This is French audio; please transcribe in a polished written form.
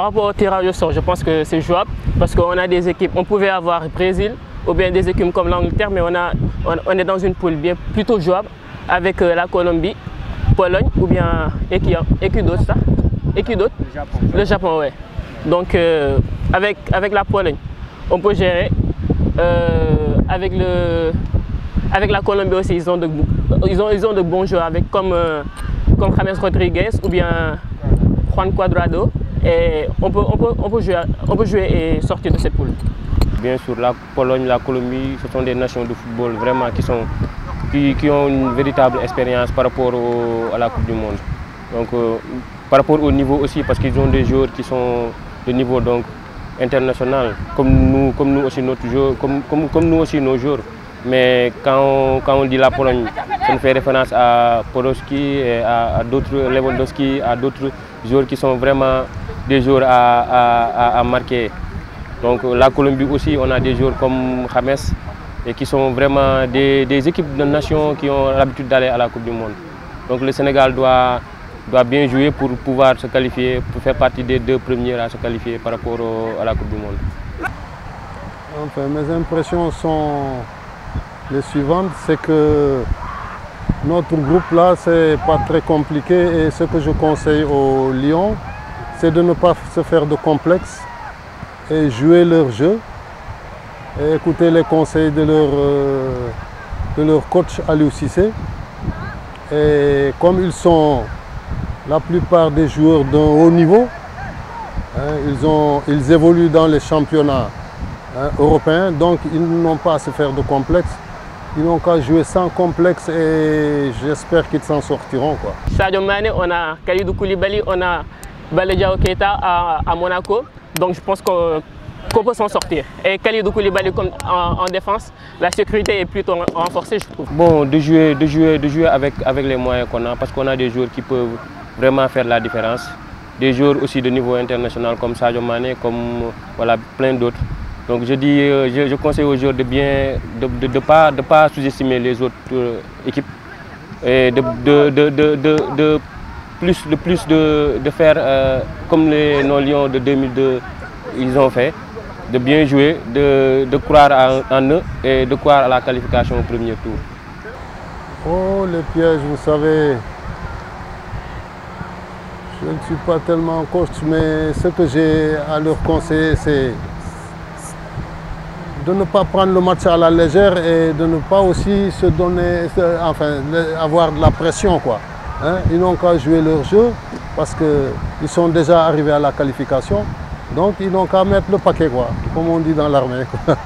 rapport au tirage au sort, je pense que c'est jouable parce qu'on a des équipes, on pouvait avoir Brésil ou bien des équipes comme l'Angleterre, mais on est dans une poule plutôt jouable avec la Colombie, Pologne ou bien le Japon, ouais. Donc avec la Pologne, on peut gérer. Avec la Colombie aussi, ils ont de bons joueurs comme James Rodriguez ou bien Juan Cuadrado. Et on peut jouer et sortir de cette poule. Bien sûr, la Pologne, la Colombie, ce sont des nations de football vraiment qui ont une véritable expérience par rapport à la Coupe du Monde. Donc, par rapport au niveau aussi, parce qu'ils ont des joueurs qui sont de niveau donc, international, comme nous aussi notre joueur, comme nous aussi nos joueurs. Mais quand on dit la Pologne, ça nous fait référence à Podolski, à d'autres Lewandowski, à d'autres joueurs qui sont vraiment des joueurs à marquer. Donc la Colombie aussi, on a des joueurs comme James et qui sont vraiment des équipes de nations qui ont l'habitude d'aller à la Coupe du Monde. Donc le Sénégal doit bien jouer pour pouvoir se qualifier, pour faire partie des 2 premiers à se qualifier par rapport à la Coupe du Monde. Enfin, mes impressions sont les suivantes, c'est que notre groupe là, c'est pas très compliqué et ce que je conseille aux Lions, c'est de ne pas se faire de complexe et jouer leur jeu et écouter les conseils de leur coach Aliou Cissé. Et comme ils sont la plupart des joueurs d'un haut niveau, ils évoluent dans les championnats européens, donc ils n'ont pas à se faire de complexe. Ils n'ont qu'à jouer sans complexe et j'espère qu'ils s'en sortiront, quoi. Sadio Mané, on a Kalidou Koulibaly, on a Balediao Keita à Monaco, donc je pense qu'on peut s'en sortir. Et Kalidou Koulibaly en défense, la sécurité est plutôt renforcée, je trouve. Bon, de jouer avec les moyens qu'on a, parce qu'on a des joueurs qui peuvent vraiment faire la différence. Des joueurs aussi de niveau international comme Sadio Mané, comme voilà, plein d'autres. Donc je conseille aux joueurs de pas sous-estimer les autres équipes et de faire comme nos Lions de 2002 ils ont fait, de bien jouer, de croire en eux et de croire à la qualification au premier tour. Oh, les pièges, vous savez, je ne suis pas tellement coach, mais ce que j'ai à leur conseiller, c'est de ne pas prendre le match à la légère et de ne pas aussi se donner, enfin, avoir de la pression, quoi. Ils n'ont qu'à jouer leur jeu parce qu'ils sont déjà arrivés à la qualification. Donc ils n'ont qu'à mettre le paquet, quoi, comme on dit dans l'armée, quoi.